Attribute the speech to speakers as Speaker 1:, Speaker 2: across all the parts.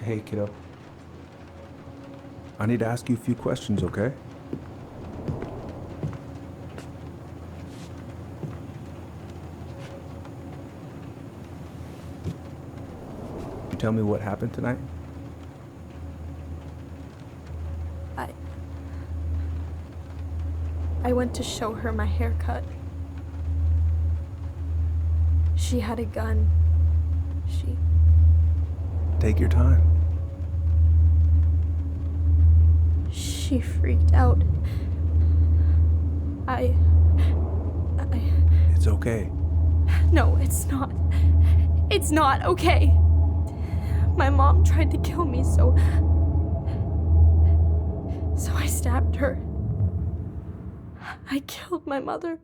Speaker 1: Hey, kiddo. I need to ask you a few questions, okay? You tell me what happened tonight?
Speaker 2: I went to show her my haircut. She had a gun.
Speaker 1: Take your time.
Speaker 2: She freaked out.
Speaker 1: It's okay.
Speaker 2: No, it's not. It's not okay. My mom tried to kill me, so I stabbed her. I killed my mother.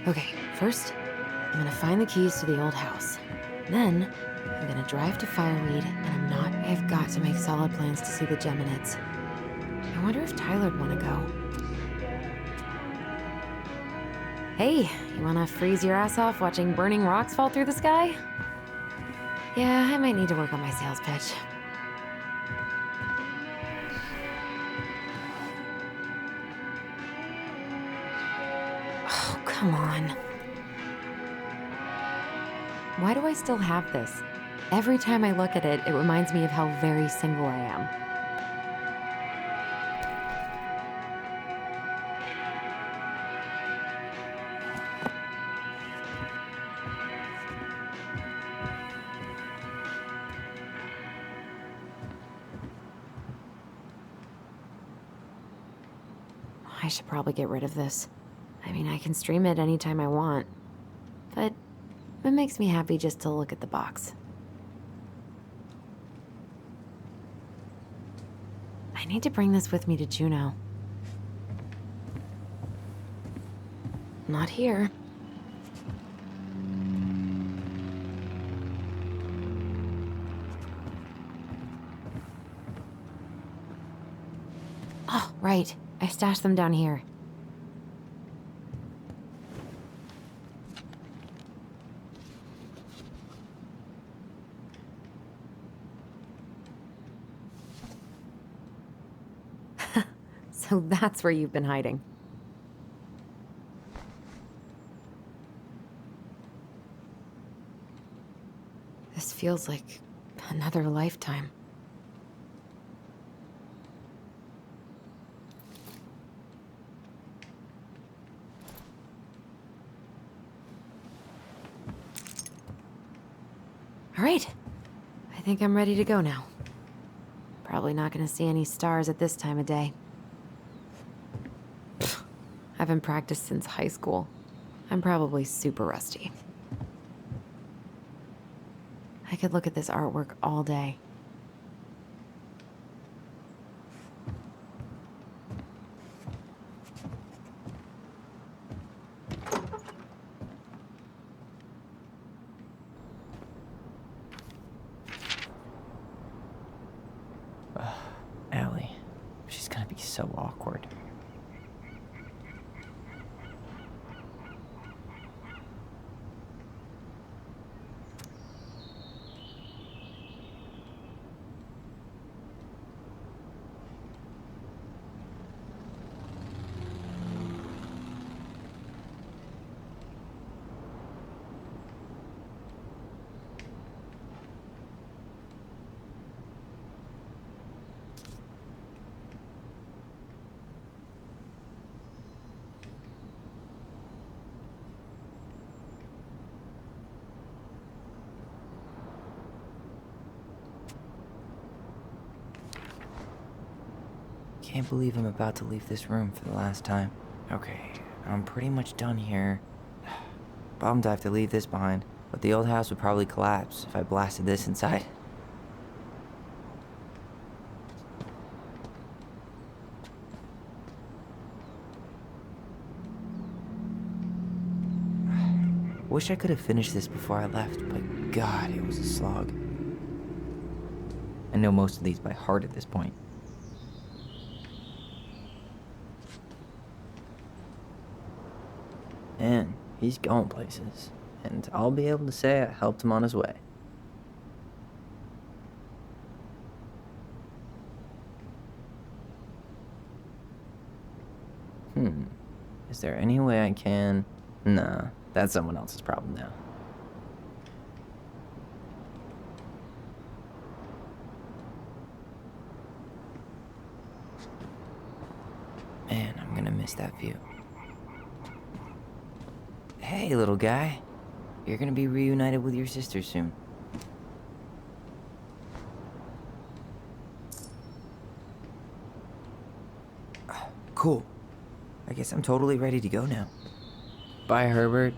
Speaker 3: Okay, first, I'm gonna find the keys to the old house. Then, I'm gonna drive to Fireweed, and I've got to make solid plans to see the Geminids. I wonder if Tyler'd wanna go. Hey, you wanna freeze your ass off watching burning rocks fall through the sky? Yeah, I might need to work on my sales pitch. Oh, come on. Why do I still have this? Every time I look at it, it reminds me of how very single I am. I should probably get rid of this. I mean, I can stream it anytime I want, but it makes me happy just to look at the box. I need to bring this with me to Juneau. Not here. Oh, right. I stashed them down here. So that's where you've been hiding. This feels like another lifetime. All right. I think I'm ready to go now. Probably not gonna see any stars at this time of day. Pfft, I haven't practiced since high school. I'm probably super rusty. I could look at this artwork all day.
Speaker 4: Allie. She's gonna be so awkward. Can't believe I'm about to leave this room for the last time. Okay, I'm pretty much done here. Bummed I have to leave this behind, but the old house would probably collapse if I blasted this inside. Wish I could have finished this before I left, but God, it was a slog. I know most of these by heart at this point. And he's going places, and I'll be able to say I helped him on his way. Is there any way I can... Nah, that's someone else's problem now. Man, I'm gonna miss that view. Hey, little guy. You're gonna be reunited with your sister soon. Cool. I guess I'm totally ready to go now. Bye, Herbert.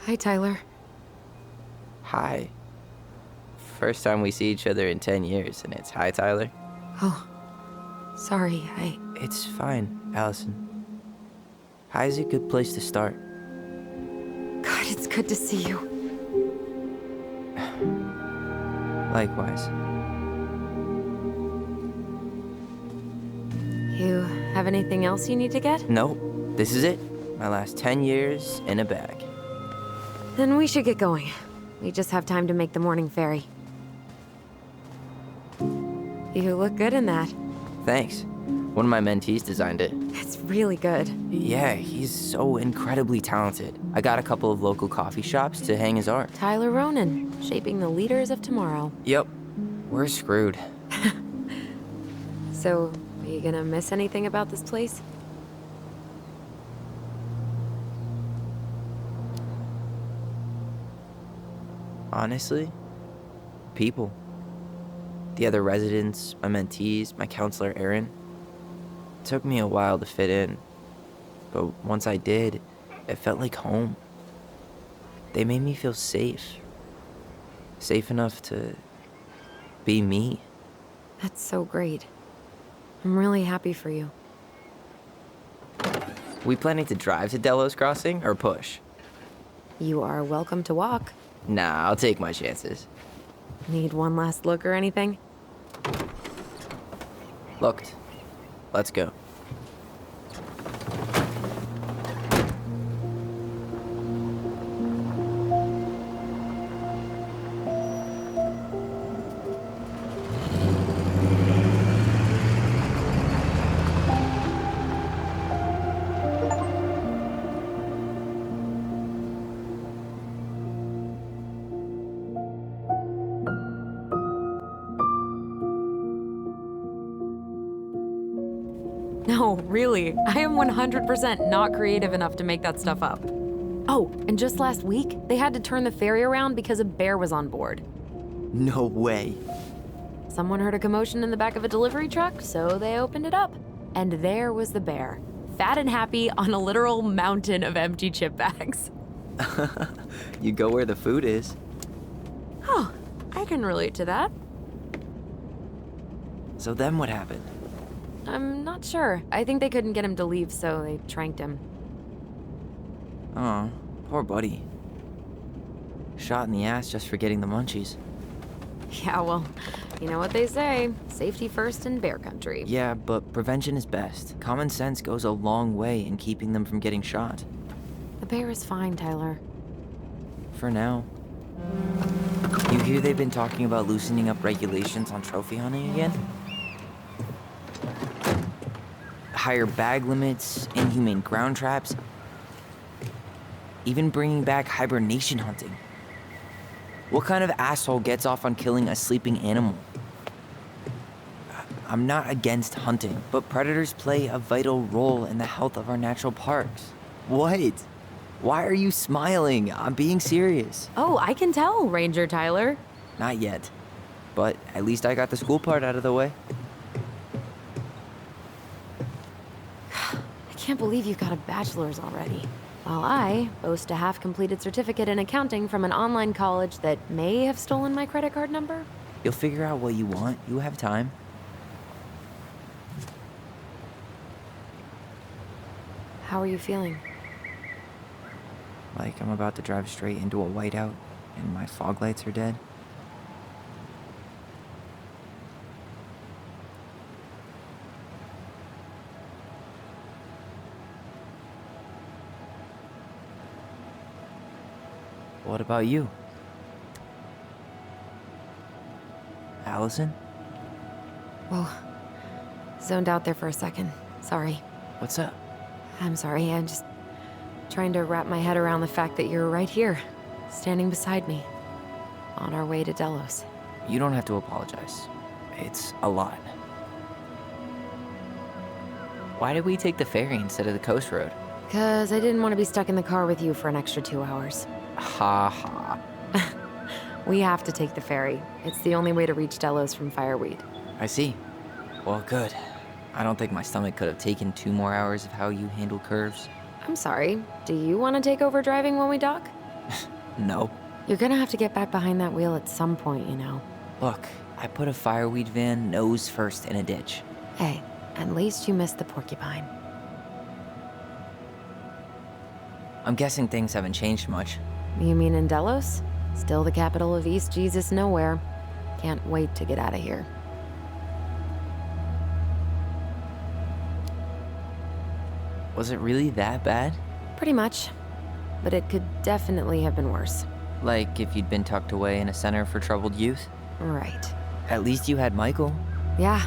Speaker 3: Hi, Tyler.
Speaker 4: Hi. First time we see each other in 10 years, and it's hi, Tyler.
Speaker 3: Oh, sorry,
Speaker 4: It's fine, Alyson. Hi is a good place to start.
Speaker 3: God, it's good to see you.
Speaker 4: Likewise.
Speaker 3: You have anything else you need to get?
Speaker 4: Nope, this is it. My last 10 years in a bag.
Speaker 3: Then we should get going. We just have time to make the morning ferry. You look good in that.
Speaker 4: Thanks. One of my mentees designed it.
Speaker 3: It's really good.
Speaker 4: Yeah, he's so incredibly talented. I got a couple of local coffee shops to hang his art.
Speaker 3: Tyler Ronan, shaping the leaders of tomorrow.
Speaker 4: Yep, we're screwed.
Speaker 3: So, are you gonna miss anything about this place?
Speaker 4: Honestly, people. The other residents, my mentees, my counselor, Aaron. It took me a while to fit in, but once I did, it felt like home. They made me feel safe. Safe enough to be me.
Speaker 3: That's so great. I'm really happy for you.
Speaker 4: We planning to drive to Delos Crossing or push?
Speaker 3: You are welcome to walk.
Speaker 4: Nah, I'll take my chances.
Speaker 3: Need one last look or anything?
Speaker 4: Looked. Let's go.
Speaker 3: No, really. I am 100% not creative enough to make that stuff up. Oh, and just last week, they had to turn the ferry around because a bear was on board.
Speaker 4: No way.
Speaker 3: Someone heard a commotion in the back of a delivery truck, so they opened it up. And there was the bear, fat and happy on a literal mountain of empty chip bags.
Speaker 4: You go where the food is.
Speaker 3: Oh, I can relate to that.
Speaker 4: So then what happened?
Speaker 3: I'm not sure. I think they couldn't get him to leave, so they tranked him.
Speaker 4: Oh, poor buddy. Shot in the ass just for getting the munchies.
Speaker 3: Yeah, well, you know what they say. Safety first in bear country.
Speaker 4: Yeah, but prevention is best. Common sense goes a long way in keeping them from getting shot.
Speaker 3: The bear is fine, Tyler.
Speaker 4: For now. You hear they've been talking about loosening up regulations on trophy hunting again? Higher bag limits, inhumane ground traps, even bringing back hibernation hunting. What kind of asshole gets off on killing a sleeping animal? I'm not against hunting, but predators play a vital role in the health of our natural parks. What? Why are you smiling? I'm being serious.
Speaker 3: Oh, I can tell, Ranger Tyler.
Speaker 4: Not yet, but at least I got the school part out of the way.
Speaker 3: I can't believe you've got a bachelor's already. While I boast a half-completed certificate in accounting from an online college that may have stolen my credit card number.
Speaker 4: You'll figure out what you want. You have time.
Speaker 3: How are you feeling?
Speaker 4: Like I'm about to drive straight into a whiteout and my fog lights are dead. What about you? Alyson?
Speaker 3: Whoa. Zoned out there for a second. Sorry.
Speaker 4: What's up?
Speaker 3: I'm sorry. I'm just trying to wrap my head around the fact that you're right here, standing beside me, on our way to Delos.
Speaker 4: You don't have to apologize. It's a lot. Why did we take the ferry instead of the coast road?
Speaker 3: 'Cause I didn't want to be stuck in the car with you for an extra 2 hours.
Speaker 4: Ha ha.
Speaker 3: We have to take the ferry. It's the only way to reach Delos from Fireweed.
Speaker 4: I see. Well, good. I don't think my stomach could have taken 2 more hours of how you handle curves.
Speaker 3: I'm sorry. Do you want to take over driving when we dock?
Speaker 4: No.
Speaker 3: You're gonna have to get back behind that wheel at some point, you know.
Speaker 4: Look, I put a fireweed van nose first in a ditch.
Speaker 3: Hey, at least you missed the porcupine.
Speaker 4: I'm guessing things haven't changed much.
Speaker 3: You mean in Delos? Still the capital of East Jesus Nowhere. Can't wait to get out of here.
Speaker 4: Was it really that bad?
Speaker 3: Pretty much. But it could definitely have been worse.
Speaker 4: Like if you'd been tucked away in a center for troubled youth?
Speaker 3: Right.
Speaker 4: At least you had Michael.
Speaker 3: Yeah.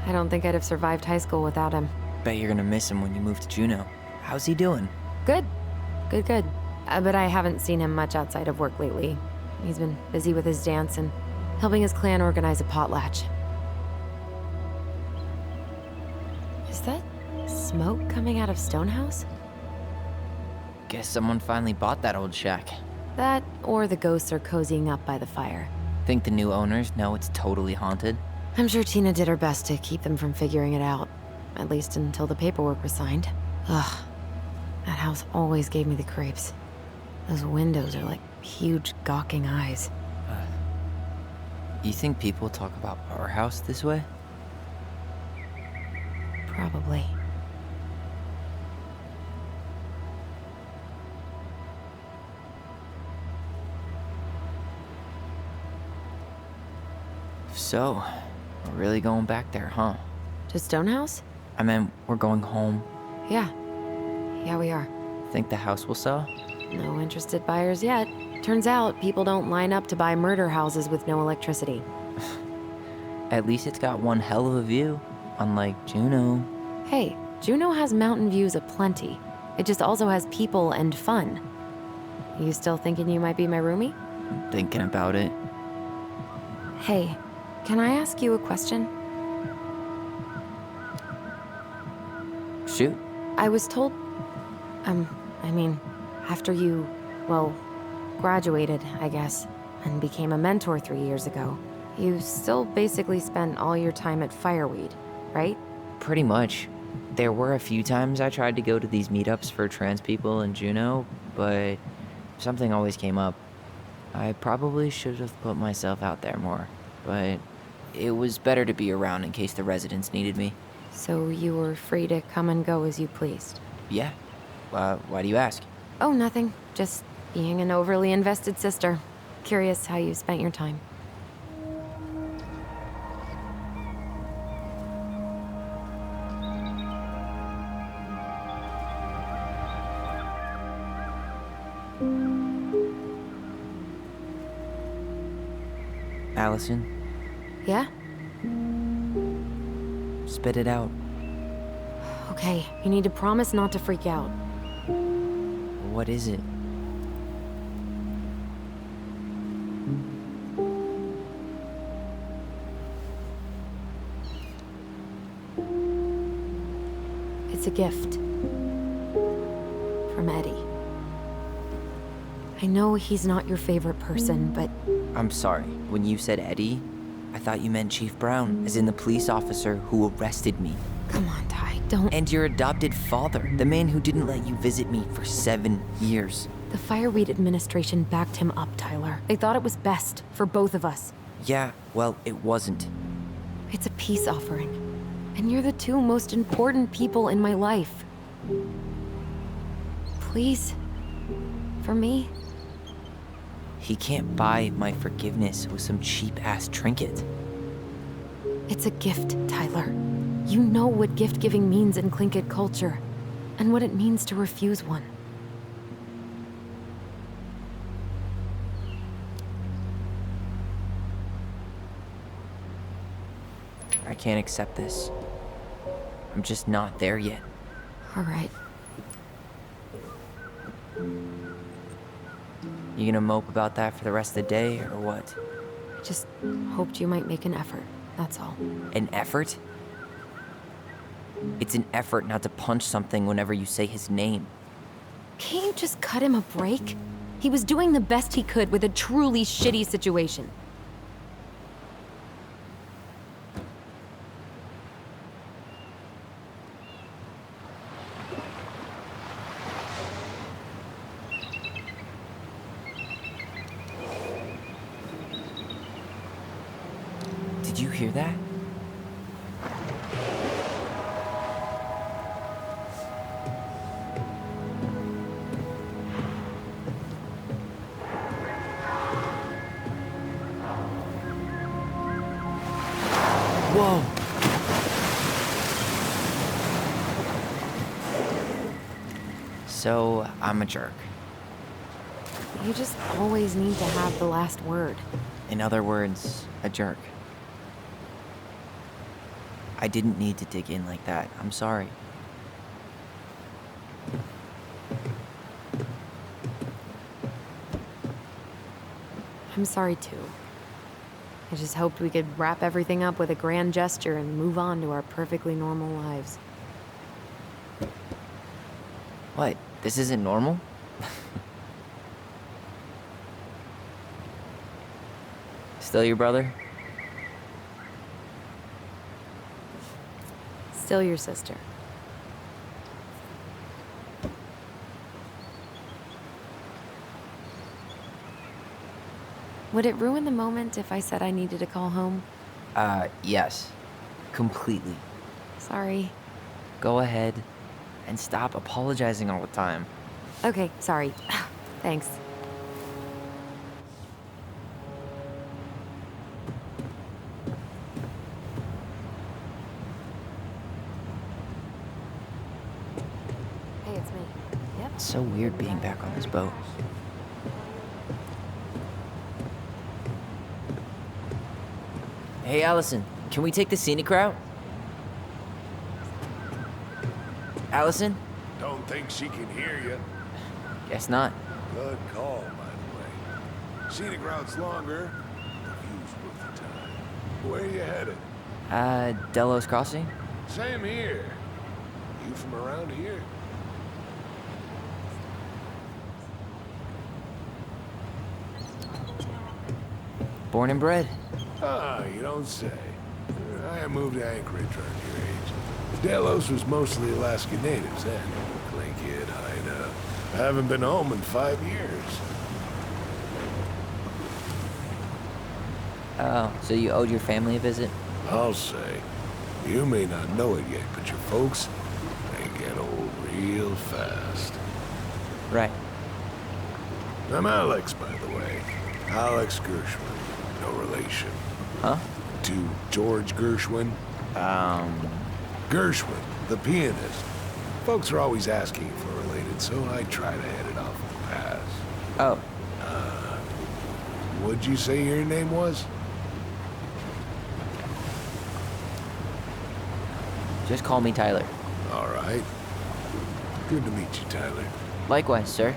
Speaker 3: I don't think I'd have survived high school without him.
Speaker 4: Bet you're gonna miss him when you move to Juneau. How's he doing?
Speaker 3: Good. Good. But I haven't seen him much outside of work lately. He's been busy with his dance and helping his clan organize a potlatch. Is that smoke coming out of Stonehouse?
Speaker 4: Guess someone finally bought that old shack.
Speaker 3: That, or the ghosts are cozying up by the fire.
Speaker 4: Think the new owners know it's totally haunted?
Speaker 3: I'm sure Tina did her best to keep them from figuring it out. At least until the paperwork was signed. Ugh. That house always gave me the creeps. Those windows are like huge gawking eyes.
Speaker 4: You think people talk about our house this way?
Speaker 3: Probably.
Speaker 4: So, we're really going back there, huh?
Speaker 3: To Stonehouse?
Speaker 4: I meant, we're going home.
Speaker 3: Yeah. Yeah, we are.
Speaker 4: Think the house will sell?
Speaker 3: No interested buyers yet. Turns out people don't line up to buy murder houses with no electricity.
Speaker 4: At least it's got one hell of a view, unlike Juneau.
Speaker 3: Hey, Juneau has mountain views aplenty. It just also has people and fun. You still thinking you might be my roomie?
Speaker 4: I'm thinking about it.
Speaker 3: Hey, can I ask you a question?
Speaker 4: Shoot.
Speaker 3: I was told, after you, well, graduated, I guess, and became a mentor 3 years ago, you still basically spent all your time at Fireweed, right?
Speaker 4: Pretty much. There were a few times I tried to go to these meetups for trans people in Juneau, but something always came up. I probably should have put myself out there more, but it was better to be around in case the residents needed me.
Speaker 3: So you were free to come and go as you pleased?
Speaker 4: Yeah. Why do you ask?
Speaker 3: Oh, nothing. Just being an overly invested sister. Curious how you spent your time.
Speaker 4: Alyson,
Speaker 3: Yeah?
Speaker 4: spit it out.
Speaker 3: Okay, you need to promise not to freak out.
Speaker 4: What is it?
Speaker 3: It's a gift. From Eddie. I know he's not your favorite person, but
Speaker 4: I'm sorry. When you said Eddie, I thought you meant Chief Brown, as in the police officer who arrested me.
Speaker 3: come on, Ty, don't.
Speaker 4: And your adopted father, the man who didn't let you visit me for 7 years.
Speaker 3: The Fireweed administration backed him up, Tyler. They thought it was best for both of us.
Speaker 4: Yeah, well, it wasn't.
Speaker 3: It's a peace offering. And you're the two most important people in my life. Please? For me?
Speaker 4: He can't buy my forgiveness with some cheap-ass trinket.
Speaker 3: It's a gift, Tyler. You know what gift-giving means in Tlingit culture, and what it means to refuse one.
Speaker 4: I can't accept this. I'm just not there yet.
Speaker 3: All right.
Speaker 4: You gonna mope about that for the rest of the day, or what?
Speaker 3: I just hoped you might make an effort, that's all.
Speaker 4: An effort? It's an effort not to punch something whenever you say his name.
Speaker 3: Can't you just cut him a break? He was doing the best he could with a truly shitty situation.
Speaker 4: Did you hear that? Whoa! So, I'm a jerk.
Speaker 3: You just always need to have the last word.
Speaker 4: In other words, a jerk. I didn't need to dig in like that. I'm sorry.
Speaker 3: I'm sorry too. I just hoped we could wrap everything up with a grand gesture and move on to our perfectly normal lives.
Speaker 4: What? This isn't normal? Still your brother?
Speaker 3: Still your sister. Would it ruin the moment if I said I needed to call home?
Speaker 4: Yes. Completely.
Speaker 3: Sorry.
Speaker 4: Go ahead and stop apologizing all the time.
Speaker 3: Okay, sorry. Thanks. Hey, it's me. Yep.
Speaker 4: It's so weird being back on this boat. Hey, Alyson, can we take the scenic route? Alyson?
Speaker 5: Don't think she can hear you.
Speaker 4: Guess not.
Speaker 5: Good call, by the way. Scenic route's longer. The view's worth the time. Where you headed?
Speaker 4: Delos Crossing?
Speaker 5: Same here. You from around here?
Speaker 4: Born and bred.
Speaker 5: Ah, you don't say. I moved to Anchorage around your age. Delos was mostly Alaska natives then. Clay kid, hideout. I haven't been home in 5 years.
Speaker 4: Oh, so you owed your family a visit?
Speaker 5: I'll say. You may not know it yet, but your folks, they get old real fast.
Speaker 4: Right.
Speaker 5: I'm Alex, by the way. Alex Gershwin. No relation.
Speaker 4: Huh?
Speaker 5: To George Gershwin. Gershwin, the pianist. Folks are always asking if we're related, so I try to head it off with the pass.
Speaker 4: Oh,
Speaker 5: What'd you say your name was?
Speaker 4: just call me Tyler.
Speaker 5: All right. Good to meet you, Tyler.
Speaker 4: Likewise, sir.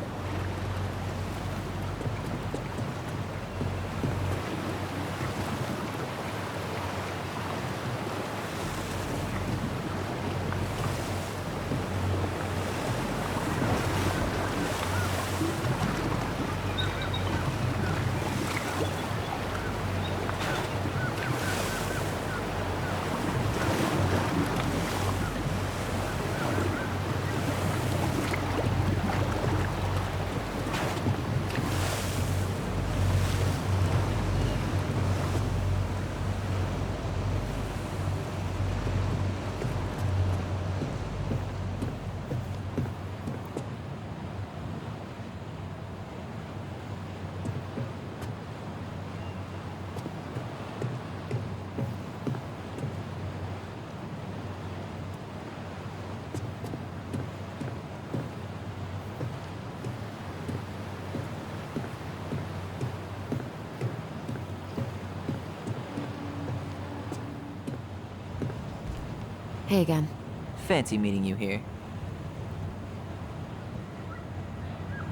Speaker 3: Hey again.
Speaker 4: Fancy meeting you here.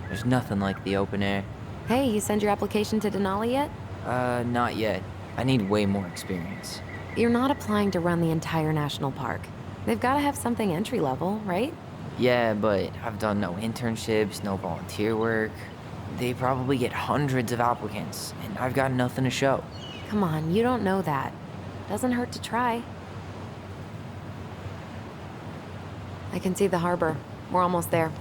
Speaker 4: There's nothing like the open air.
Speaker 3: Hey, you send your application to Denali yet?
Speaker 4: Not yet. I need way more experience.
Speaker 3: You're not applying to run the entire national park. They've got to have something entry level, right?
Speaker 4: Yeah, but I've done no internships, no volunteer work. They probably get hundreds of applicants, and I've got nothing to show.
Speaker 3: Come on, you don't know that. Doesn't hurt to try. I can see the harbor. We're almost there.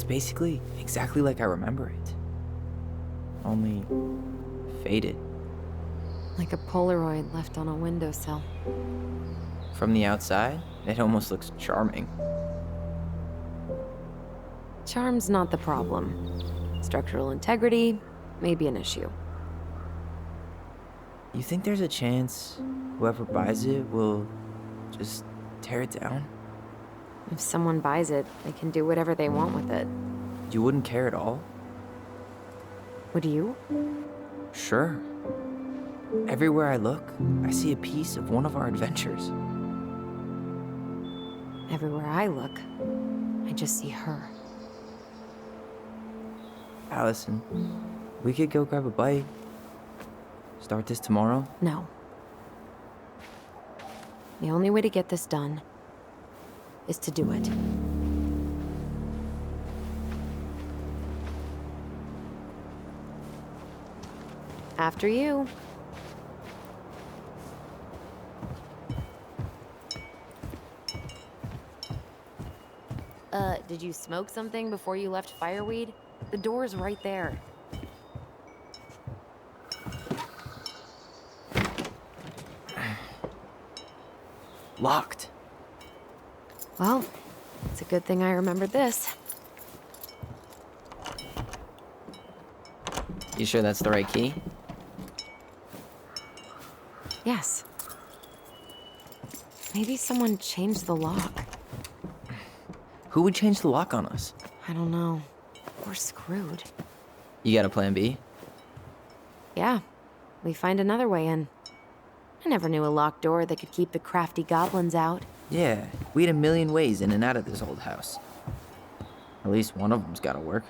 Speaker 4: It's basically exactly like I remember it. Only faded.
Speaker 3: Like a Polaroid left on a windowsill.
Speaker 4: From the outside, it almost looks charming.
Speaker 3: Charm's not the problem. Structural integrity may be an issue.
Speaker 4: You think there's a chance whoever buys it will just tear it down?
Speaker 3: If someone buys it, they can do whatever they want with it.
Speaker 4: You wouldn't care at all?
Speaker 3: Would you?
Speaker 4: Sure. Everywhere I look, I see a piece of one of our adventures.
Speaker 3: Everywhere I look, I just see her.
Speaker 4: Alyson, we could go grab a bite. Start this tomorrow?
Speaker 3: No. The only way to get this done is to do it. After you. Did you smoke something before you left Fireweed? The door's right there.
Speaker 4: Locked.
Speaker 3: Well, it's a good thing I remembered this.
Speaker 4: You sure that's the right key?
Speaker 3: Yes. Maybe someone changed the lock.
Speaker 4: Who would change the lock on us?
Speaker 3: I don't know. We're screwed.
Speaker 4: You got a plan B?
Speaker 3: Yeah, we find another way in. I never knew a locked door that could keep the crafty goblins out.
Speaker 4: Yeah, we had a million ways in and out of this old house. At least one of them's gotta work.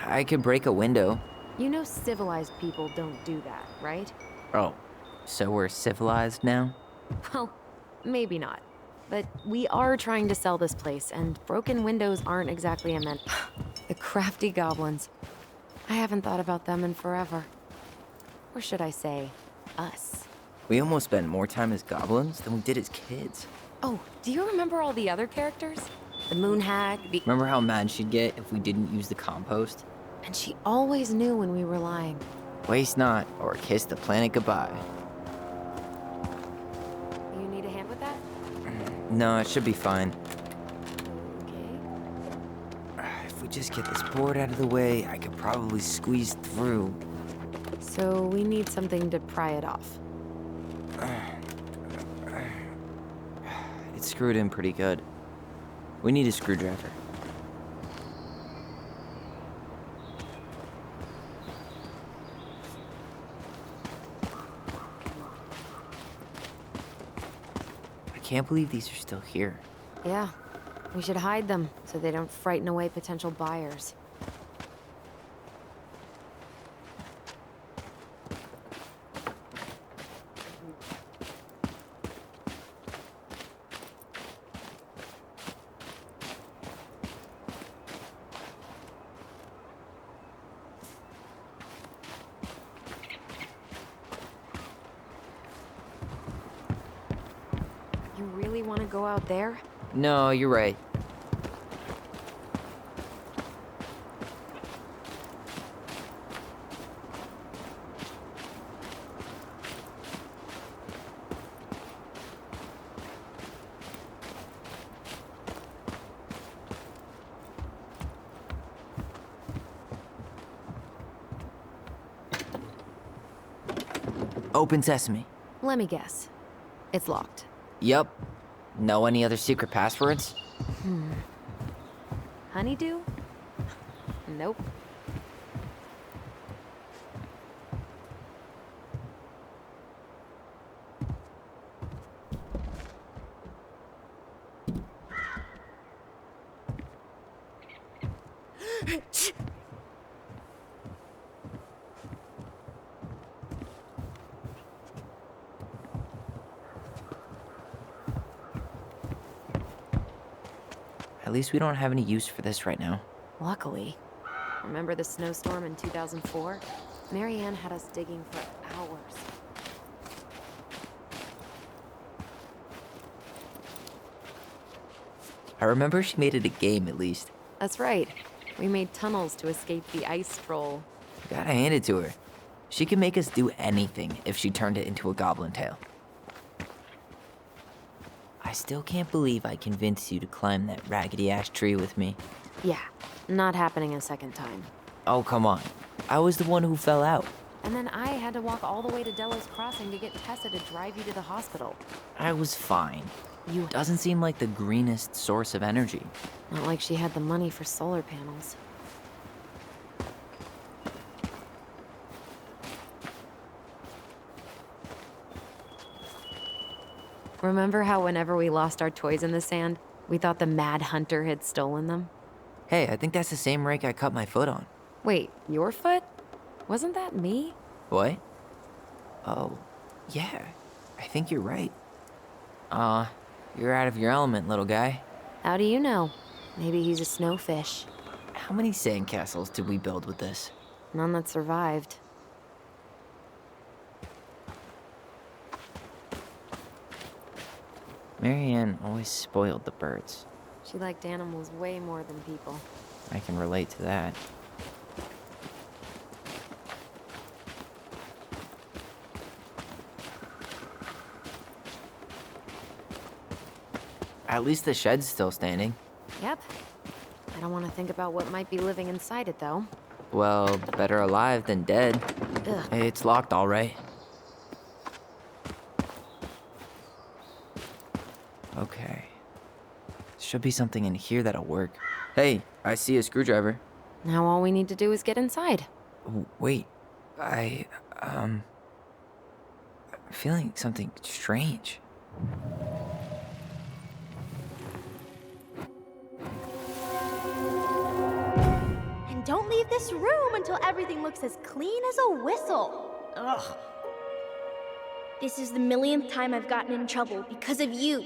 Speaker 4: I could break a window.
Speaker 3: You know civilized people don't do that, right?
Speaker 4: Oh, so we're civilized now?
Speaker 3: Well, maybe not. But we are trying to sell this place, and broken windows aren't exactly a The crafty goblins. I haven't thought about them in forever. Or should I say, us.
Speaker 4: We almost spent more time as goblins than we did as kids.
Speaker 3: Oh, do you remember all the other characters? The moon hag, the...
Speaker 4: Remember how mad she'd get if we didn't use the compost?
Speaker 3: And she always knew when we were lying.
Speaker 4: Waste not, or kiss the planet goodbye.
Speaker 3: You need a hand with that?
Speaker 4: No, it should be fine.
Speaker 3: Okay.
Speaker 4: If we just get this board out of the way, I could probably squeeze through.
Speaker 3: So we need something to pry it off.
Speaker 4: It's screwed in pretty good. We need a screwdriver. I can't believe these are still here.
Speaker 3: Yeah, we should hide them so they don't frighten away potential buyers. You really want to go out there?
Speaker 4: No, you're right. Open sesame.
Speaker 3: Let me guess. It's locked.
Speaker 4: Yup. Know any other secret passwords?
Speaker 3: Honeydew? Nope.
Speaker 4: At least we don't have any use for this right now.
Speaker 3: Luckily. Remember the snowstorm in 2004? Marianne had us digging for hours.
Speaker 4: I remember she made it a game, at least.
Speaker 3: That's right. We made tunnels to escape the ice troll.
Speaker 4: Gotta hand it to her. She could make us do anything if she turned it into a goblin tail. I still can't believe I convinced you to climb that raggedy-ass tree with me.
Speaker 3: Yeah, not happening a second time.
Speaker 4: Oh, come on. I was the one who fell out.
Speaker 3: And then I had to walk all the way to Delos Crossing to get Tessa to drive you to the hospital.
Speaker 4: I was fine.
Speaker 3: You...
Speaker 4: Doesn't seem like the greenest source of energy.
Speaker 3: Not like she had the money for solar panels. Remember how whenever we lost our toys in the sand, we thought the Mad Hunter had stolen them?
Speaker 4: Hey, I think that's the same rake I cut my foot on.
Speaker 3: Wait, your foot? Wasn't that me?
Speaker 4: What? Oh, yeah. I think you're right. You're out of your element, little guy.
Speaker 3: How do you know? Maybe he's a snowfish.
Speaker 4: How many sandcastles did we build with this?
Speaker 3: None that survived.
Speaker 4: Marianne always spoiled the birds.
Speaker 3: She liked animals way more than people.
Speaker 4: I can relate to that. At least the shed's still standing.
Speaker 3: Yep. I don't want to think about what might be living inside it, though.
Speaker 4: Well, better alive than dead.
Speaker 3: Ugh.
Speaker 4: It's locked, all right. Okay. Should be something in here that'll work. Hey, I see a screwdriver.
Speaker 3: Now all we need to do is get inside.
Speaker 4: Wait, I'm feeling something strange.
Speaker 2: And don't leave this room until everything looks as clean as a whistle. Ugh. This is the millionth time I've gotten in trouble because of you.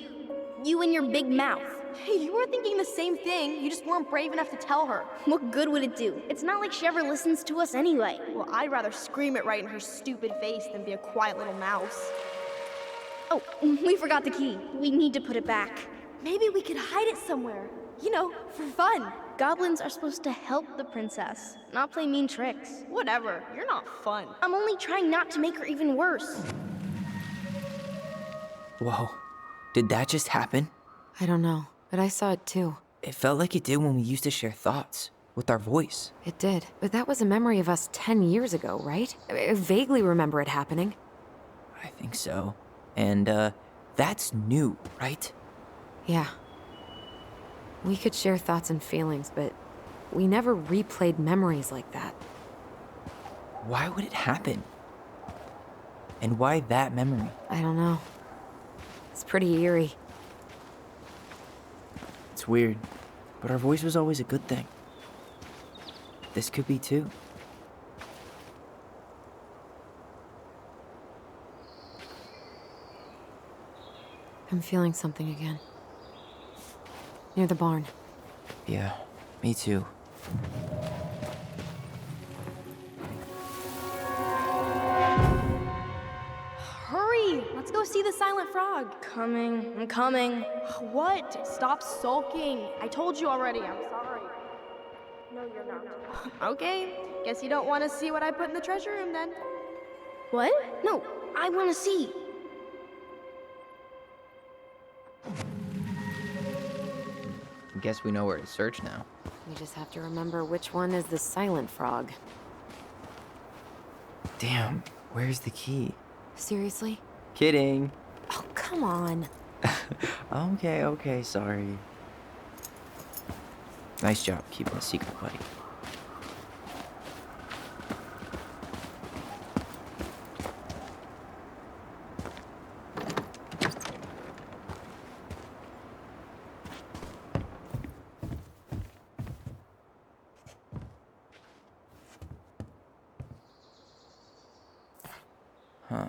Speaker 2: You and your big mouth. Hey, you were thinking the same thing. You just weren't brave enough to tell her. What good would it do? It's not like she ever listens to us anyway. Well, I'd rather scream it right in her stupid face than be a quiet little mouse. Oh, we forgot the key. We need to put it back. Maybe we could hide it somewhere. You know, for fun. Goblins are supposed to help the princess, not play mean tricks. Whatever, you're not fun. I'm only trying not to make her even worse.
Speaker 4: Whoa, did that just happen?
Speaker 3: I don't know, but I saw it too.
Speaker 4: It felt like it did when we used to share thoughts with our voice.
Speaker 3: It did, but that was a memory of us 10 years ago, right? I vaguely remember it happening.
Speaker 4: I think so. And, that's new, right?
Speaker 3: Yeah. We could share thoughts and feelings, but we never replayed memories like that.
Speaker 4: Why would it happen? And why that memory?
Speaker 3: I don't know. It's pretty eerie.
Speaker 4: It's weird, but our voice was always a good thing. This could be too.
Speaker 3: I'm feeling something again. Near the barn.
Speaker 4: Yeah, me too.
Speaker 2: Hurry! Let's go see the silent frog. I'm coming. What? Stop sulking. I told you already. I'm sorry. No, you're not. Okay. Guess you don't want to see what I put in the treasure room then. What? No, I want to see.
Speaker 4: Guess we know where to search now.
Speaker 3: We just have to remember which one is the silent frog.
Speaker 4: Damn, where's the key?
Speaker 3: Seriously?
Speaker 4: Kidding.
Speaker 3: Oh, come on.
Speaker 4: Okay, sorry. Nice job keeping a secret, buddy. Huh.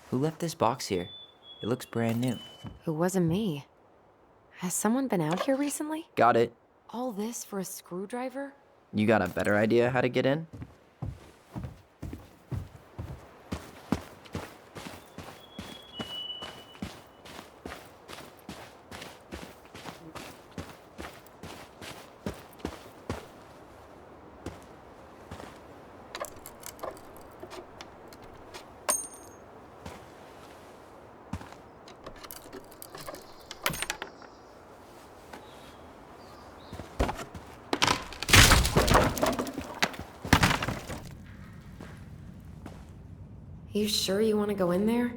Speaker 4: Who left this box here? It looks brand new.
Speaker 3: It wasn't me. Has someone been out here recently?
Speaker 4: Got it.
Speaker 3: All this for a screwdriver?
Speaker 4: You got a better idea how to get in?
Speaker 3: You sure you want to go in there?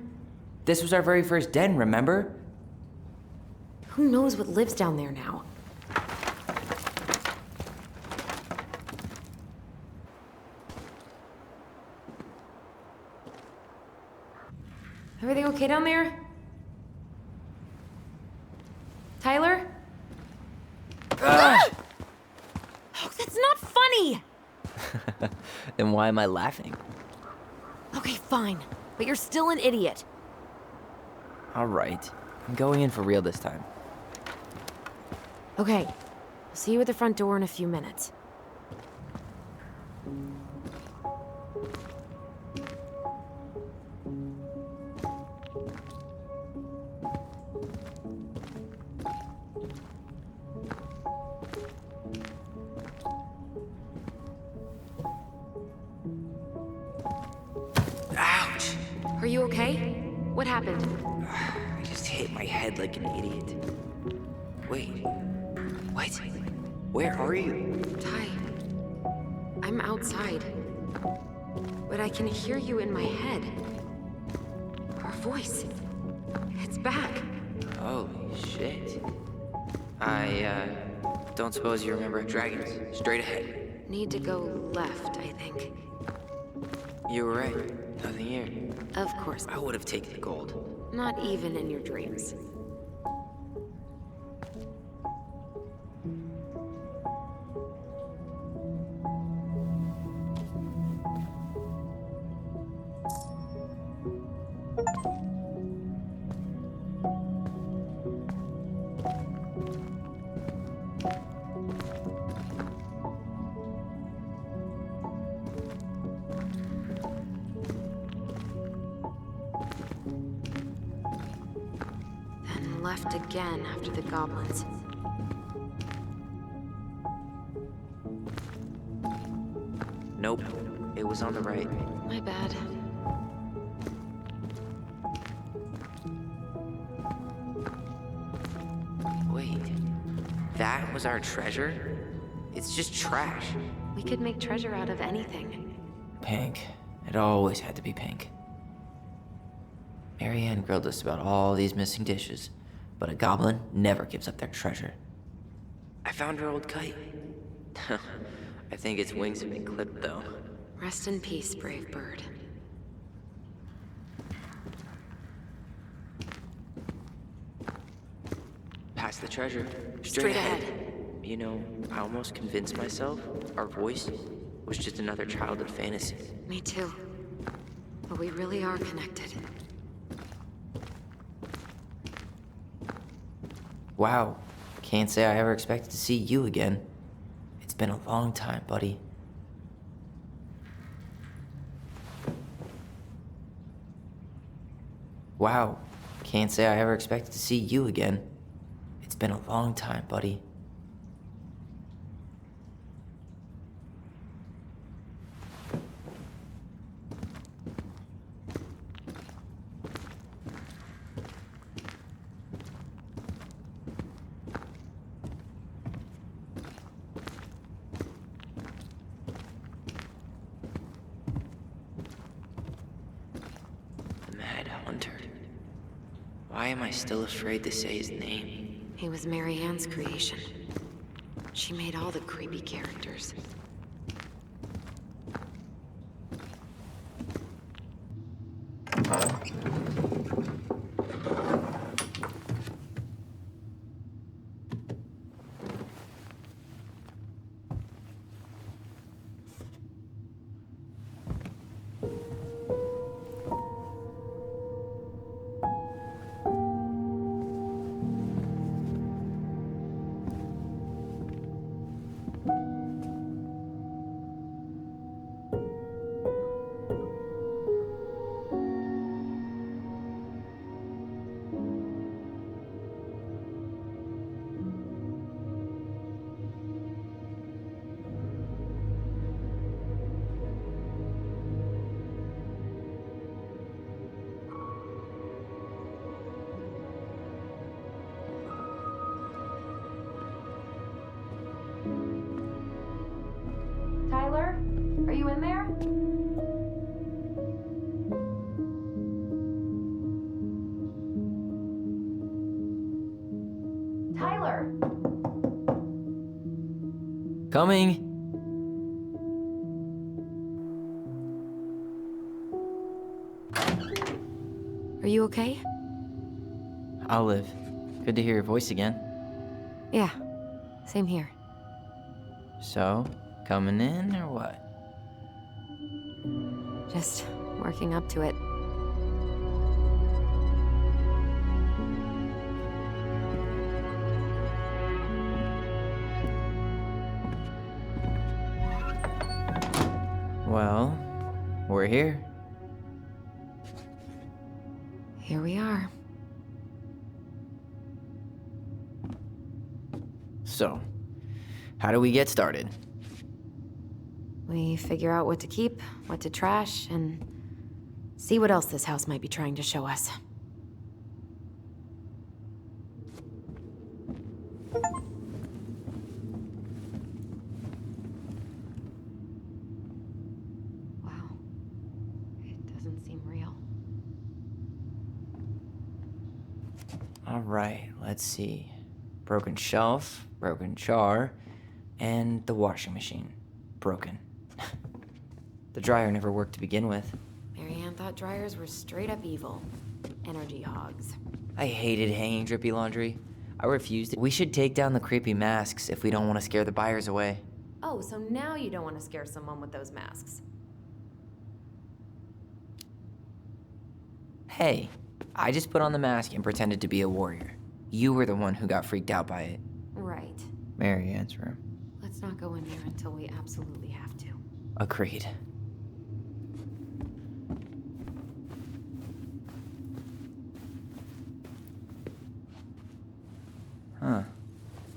Speaker 4: This was our very first den, remember?
Speaker 3: Who knows what lives down there now? Everything okay down there? Tyler? Oh, that's not funny!
Speaker 4: Then why am I laughing?
Speaker 3: Okay, fine. But you're still an idiot.
Speaker 4: All right. I'm going in for real this time.
Speaker 3: Okay. I'll see you at the front door in a few minutes.
Speaker 4: Ouch!
Speaker 3: Are you okay? What happened?
Speaker 4: I just hit my head like an idiot. Wait. What? Where are you?
Speaker 3: Ty, I'm outside. But I can hear you in my head. Our voice. It's back.
Speaker 4: Holy shit. I, don't suppose you remember dragons. Straight ahead.
Speaker 3: Need to go left, I think.
Speaker 4: You were right. Nothing here.
Speaker 3: Of course.
Speaker 4: I would have taken the gold.
Speaker 3: Not even in your dreams. Then left again after the goblins.
Speaker 4: Nope. It was on the right.
Speaker 3: My bad.
Speaker 4: Wait. That was our treasure? It's just trash.
Speaker 3: We could make treasure out of anything.
Speaker 4: Pink. It always had to be pink. Marianne grilled us about all these missing dishes, but a goblin never gives up their treasure. I found her old kite. I think its wings have been clipped, though.
Speaker 3: Rest in peace, brave bird.
Speaker 4: Past the treasure.
Speaker 3: Straight ahead.
Speaker 4: You know, I almost convinced myself our voice was just another childhood fantasy.
Speaker 3: Me too. But we really are connected.
Speaker 4: Wow. Can't say I ever expected to see you again. It's been a long time, buddy. Wow. Can't say I ever expected to see you again. It's been a long time, buddy. The Mad Hunter. Why am I still afraid to say his name?
Speaker 3: He was Marianne's creation. She made all the creepy characters. Tyler? Are you in there? Tyler!
Speaker 4: Coming!
Speaker 3: Are you okay?
Speaker 4: Olive, good to hear your voice again.
Speaker 3: Yeah, same here.
Speaker 4: So, coming in or what?
Speaker 3: Just working up to it.
Speaker 4: Well, we're here.
Speaker 3: Here we are.
Speaker 4: So, how do we get started?
Speaker 3: We figure out what to keep, what to trash, and see what else this house might be trying to show us. Wow. It doesn't seem real.
Speaker 4: All right, let's see. Broken shelf, broken jar, and the washing machine. Broken. The dryer never worked to begin with.
Speaker 3: Marianne thought dryers were straight up evil. Energy hogs.
Speaker 4: I hated hanging drippy laundry. I refused it. We should take down the creepy masks if we don't want to scare the buyers away.
Speaker 3: Oh, so now you don't want to scare someone with those masks.
Speaker 4: Hey, I just put on the mask and pretended to be a warrior. You were the one who got freaked out by it.
Speaker 3: Right.
Speaker 4: Marianne's room.
Speaker 3: Let's not go in there until we absolutely have to.
Speaker 4: Agreed. Huh.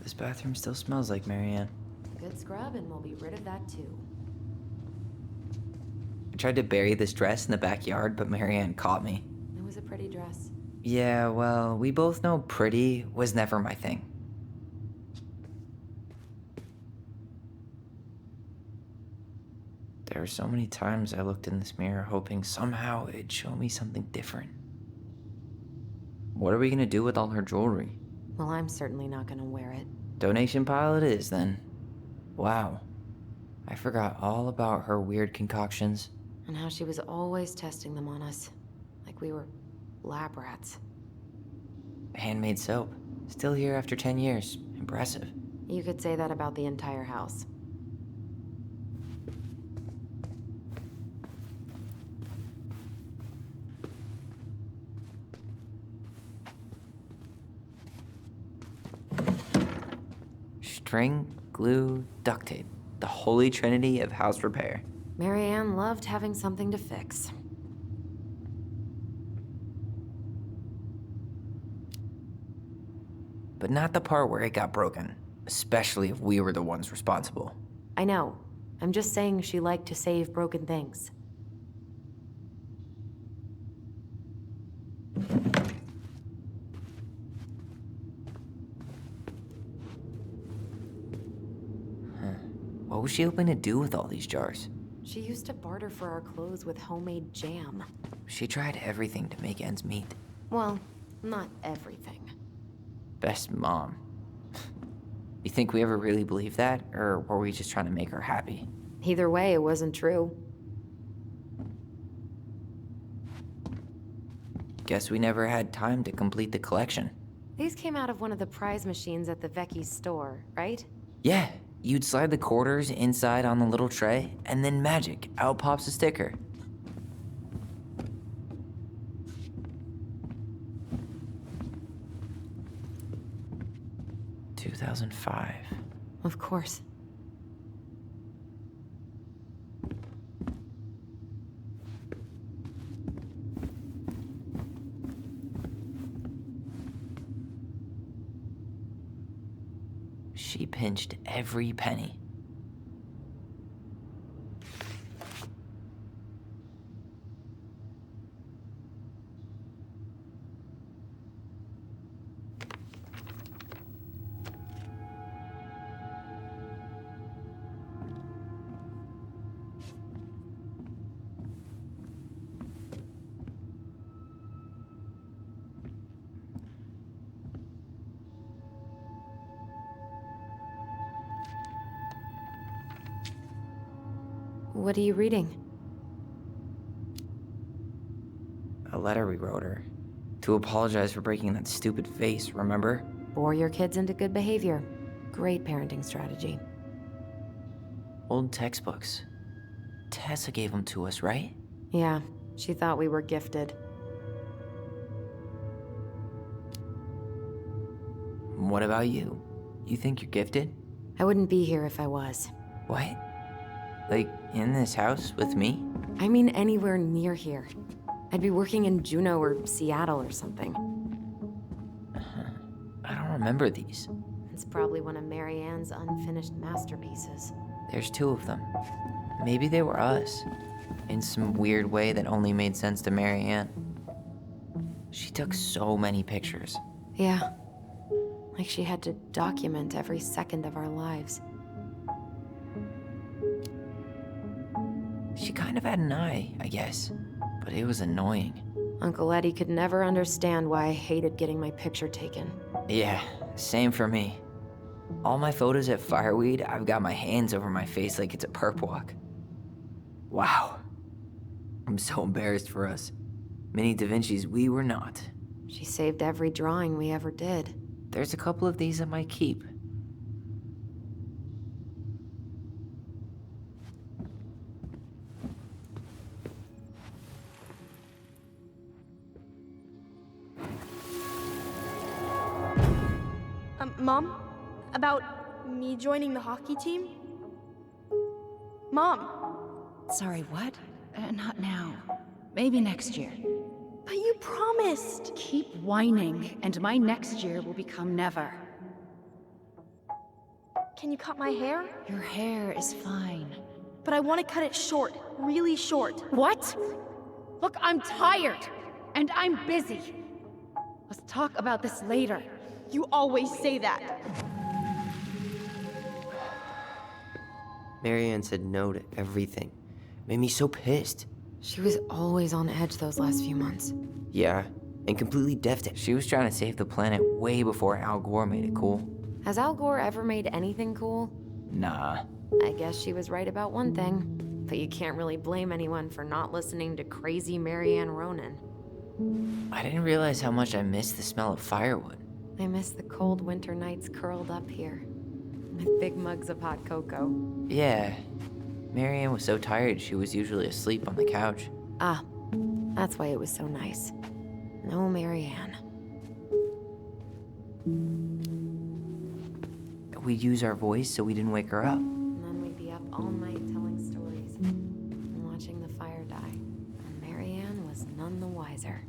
Speaker 4: This bathroom still smells like Marianne.
Speaker 3: Good scrub and we'll be rid of that too.
Speaker 4: I tried to bury this dress in the backyard, but Marianne caught me.
Speaker 3: It was a pretty dress.
Speaker 4: Yeah, well, we both know pretty was never my thing. There were so many times I looked in this mirror hoping somehow it'd show me something different. What are we gonna do with all her jewelry?
Speaker 3: Well, I'm certainly not gonna wear it.
Speaker 4: Donation pile it is, then. Wow. I forgot all about her weird concoctions.
Speaker 3: And how she was always testing them on us. Like we were lab rats.
Speaker 4: Handmade soap. Still here after 10 years. Impressive.
Speaker 3: You could say that about the entire house.
Speaker 4: String, glue, duct tape. The holy trinity of house repair.
Speaker 3: Marianne loved having something to fix.
Speaker 4: But not the part where it got broken. Especially if we were the ones responsible.
Speaker 3: I know. I'm just saying she liked to save broken things.
Speaker 4: What was she hoping to do with all these jars?
Speaker 3: She used to barter for our clothes with homemade jam.
Speaker 4: She tried everything to make ends meet.
Speaker 3: Well, not everything.
Speaker 4: Best mom. You think we ever really believed that? Or were we just trying to make her happy?
Speaker 3: Either way, it wasn't true.
Speaker 4: Guess we never had time to complete the collection.
Speaker 3: These came out of one of the prize machines at the Vecchi's store, right?
Speaker 4: Yeah, you'd slide the quarters inside on the little tray, and then magic, out pops a sticker. "2005.
Speaker 3: Of course.
Speaker 4: She pinched every penny.
Speaker 3: What are you reading?
Speaker 4: A letter we wrote her. To apologize for breaking that stupid vase, remember?
Speaker 3: Bore your kids into good behavior. Great parenting strategy.
Speaker 4: Old textbooks. Tessa gave them to us, right?
Speaker 3: Yeah, she thought we were gifted.
Speaker 4: What about you? You think you're gifted?
Speaker 3: I wouldn't be here if I was.
Speaker 4: What? Like, in this house with me?
Speaker 3: I mean anywhere near here. I'd be working in Juneau or Seattle or something.
Speaker 4: I don't remember these.
Speaker 3: It's probably one of Marianne's unfinished masterpieces.
Speaker 4: There's 2 of them. Maybe they were us. In some weird way that only made sense to Marianne. She took so many pictures.
Speaker 3: Yeah. Like she had to document every second of our lives.
Speaker 4: She kind of had an eye, I guess. But it was annoying.
Speaker 3: Uncle Eddie could never understand why I hated getting my picture taken.
Speaker 4: Yeah, same for me. All my photos at Fireweed, I've got my hands over my face like it's a perp walk. Wow. I'm so embarrassed for us. Mini Da Vinci's we were not.
Speaker 3: She saved every drawing we ever did.
Speaker 4: There's a couple of these I might keep.
Speaker 2: Mom? About me joining the hockey team? Mom!
Speaker 6: Sorry, what? Not now. Maybe next year.
Speaker 2: But you promised!
Speaker 6: Keep whining, and my next year will become never.
Speaker 2: Can you cut my hair?
Speaker 6: Your hair is fine.
Speaker 2: But I want to cut it short, really short.
Speaker 6: What? Look, I'm tired, and I'm busy. Let's talk about this later.
Speaker 2: You always say that.
Speaker 7: Marianne said no to everything. Made me so pissed.
Speaker 3: She was always on edge those last few months.
Speaker 7: Yeah, and completely deaf to.
Speaker 4: She was trying to save the planet way before Al Gore made it cool.
Speaker 3: Has Al Gore ever made anything cool?
Speaker 4: Nah.
Speaker 3: I guess she was right about one thing. But you can't really blame anyone for not listening to crazy Marianne Ronan.
Speaker 4: I didn't realize how much I missed the smell of firewood.
Speaker 3: I miss the cold winter nights curled up here. With big mugs of hot cocoa.
Speaker 4: Yeah. Marianne was so tired she was usually asleep on the couch.
Speaker 3: Ah, that's why it was so nice. No Marianne.
Speaker 4: We'd use our voice so we didn't wake her up.
Speaker 3: And then we'd be up all night telling stories. And watching the fire die. And Marianne was none the wiser.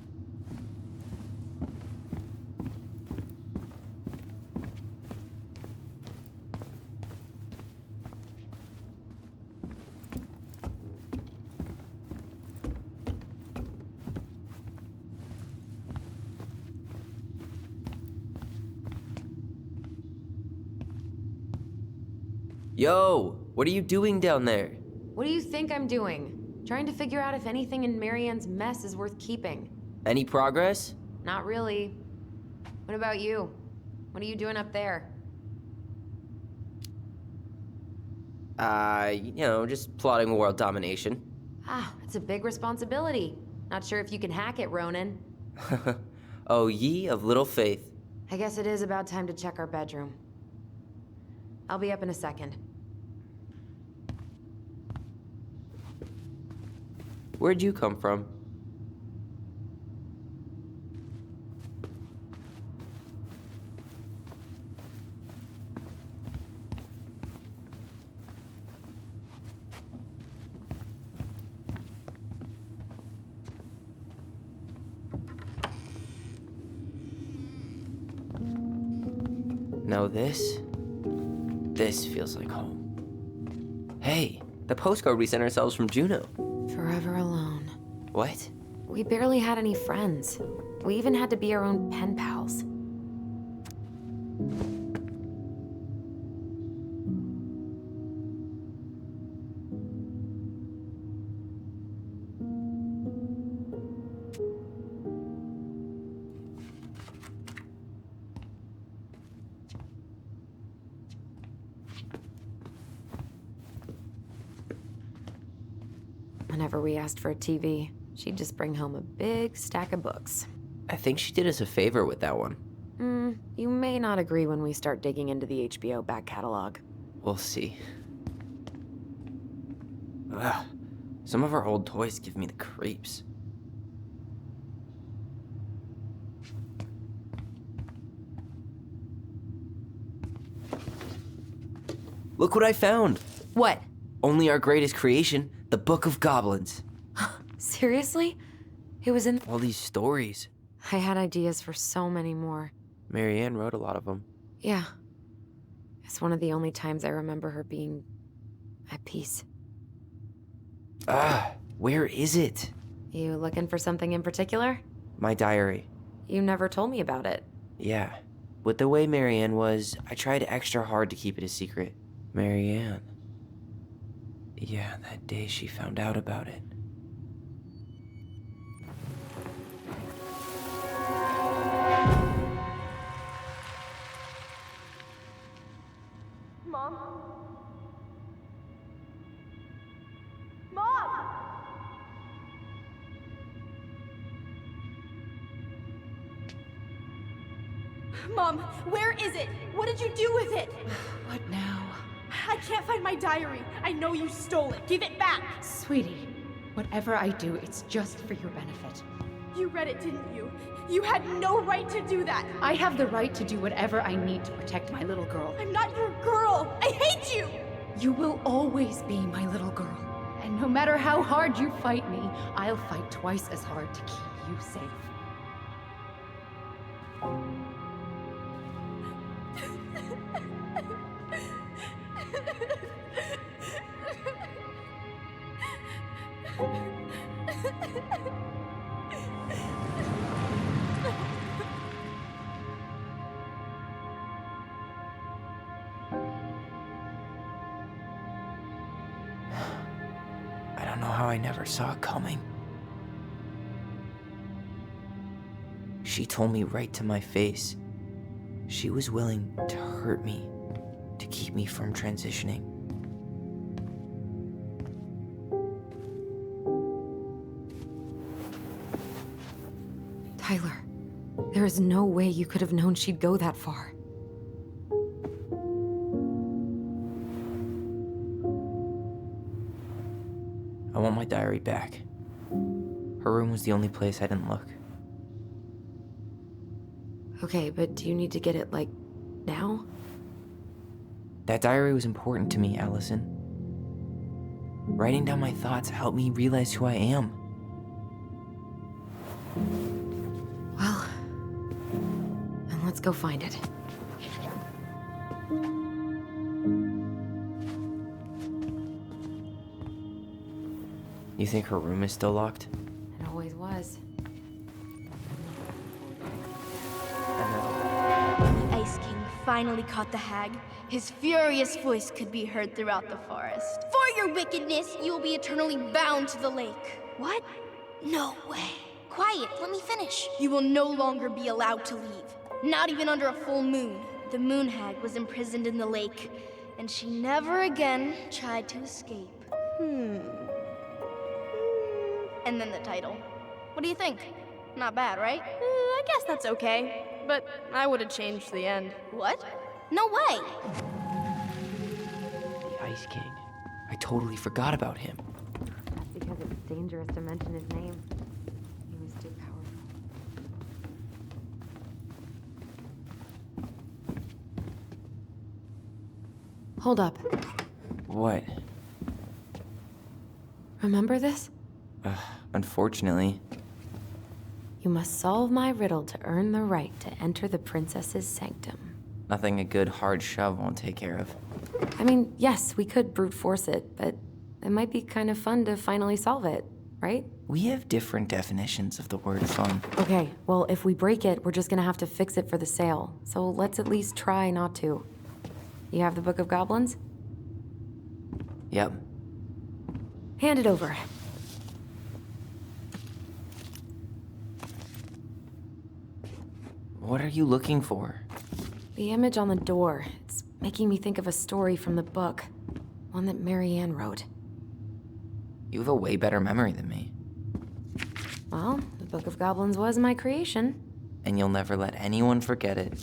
Speaker 7: Yo, what are you doing down there?
Speaker 3: What do you think I'm doing? Trying to figure out if anything in Marianne's mess is worth keeping.
Speaker 7: Any progress?
Speaker 3: Not really. What about you? What are you doing up there?
Speaker 7: Just plotting world domination.
Speaker 3: Ah, it's a big responsibility. Not sure if you can hack it, Ronan.
Speaker 7: Oh, ye of little faith.
Speaker 3: I guess it is about time to check our bedroom. I'll be up in a second.
Speaker 7: Where'd you come from?
Speaker 4: Now this feels like home. Hey, the postcard we sent ourselves from Juneau.
Speaker 3: Forever alone.
Speaker 4: What?
Speaker 3: We barely had any friends. We even had to be our own pen pals. Whenever we asked for a TV, she'd just bring home a big stack of books.
Speaker 7: I think she did us a favor with that one.
Speaker 3: You may not agree when we start digging into the HBO back catalog.
Speaker 7: We'll see.
Speaker 4: Ugh. Some of our old toys give me the creeps.
Speaker 7: Look what I found!
Speaker 3: What?
Speaker 7: Only our greatest creation, the Book of Goblins.
Speaker 3: Seriously? It was in...
Speaker 7: All these stories.
Speaker 3: I had ideas for so many more.
Speaker 7: Marianne wrote a lot of them.
Speaker 3: Yeah. It's one of the only times I remember her being at peace.
Speaker 7: Where is it?
Speaker 3: You looking for something in particular?
Speaker 7: My diary.
Speaker 3: You never told me about it.
Speaker 7: Yeah. With the way Marianne was, I tried extra hard to keep it a secret. Marianne. Yeah, that day she found out about it.
Speaker 2: Mom? Mom! Mom, where is it? What did you do with it?
Speaker 6: What now?
Speaker 2: I can't find my diary. I know you stole it. Give it back.
Speaker 6: Sweetie, whatever I do, it's just for your benefit.
Speaker 2: You read it, didn't you? You had no right to do that.
Speaker 6: I have the right to do whatever I need to protect my little girl.
Speaker 2: I'm not your girl. I hate you.
Speaker 6: You will always be my little girl. And no matter how hard you fight me, I'll fight twice as hard to keep you safe.
Speaker 7: I don't know how I never saw it coming. She told me right to my face. She was willing to hurt me, to keep me from transitioning.
Speaker 3: Tyler, there is no way you could have known she'd go that far.
Speaker 7: I want my diary back. Her room was the only place I didn't look.
Speaker 3: Okay, but do you need to get it, like, now?
Speaker 7: That diary was important to me, Alyson. Writing down my thoughts helped me realize who I am.
Speaker 3: Well, then let's go find it.
Speaker 7: You think her room is still locked?
Speaker 3: It always was.
Speaker 2: The Ice King finally caught the hag. His furious voice could be heard throughout the forest. For your wickedness, you will be eternally bound to the lake. What? No way. Quiet, let me finish. You will no longer be allowed to leave. Not even under a full moon. The moon hag was imprisoned in the lake, and she never again tried to escape. And then the title. What do you think? Not bad, right? I guess that's okay. But I would have changed the end. What? No way!
Speaker 7: The Ice King. I totally forgot about him.
Speaker 3: That's because it's dangerous to mention his name. He was too powerful. Hold up.
Speaker 7: What?
Speaker 3: Remember this?
Speaker 7: Unfortunately.
Speaker 3: You must solve my riddle to earn the right to enter the princess's sanctum.
Speaker 7: Nothing a good hard shove won't take care of.
Speaker 3: I mean, yes, we could brute force it, but it might be kind of fun to finally solve it, right?
Speaker 7: We have different definitions of the word fun.
Speaker 3: Okay, well, if we break it, we're just gonna have to fix it for the sale. So let's at least try not to. You have the Book of Goblins?
Speaker 7: Yep.
Speaker 3: Hand it over.
Speaker 7: What are you looking for?
Speaker 3: The image on the door. It's making me think of a story from the book. One that Marianne wrote.
Speaker 4: You have a way better memory than me.
Speaker 3: Well, the Book of Goblins was my creation.
Speaker 4: And you'll never let anyone forget it.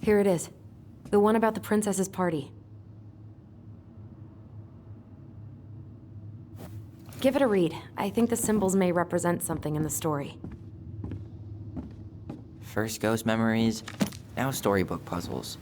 Speaker 3: Here it is. The one about the princess's party. Give it a read. I think the symbols may represent something in the story.
Speaker 4: First ghost memories, now storybook puzzles.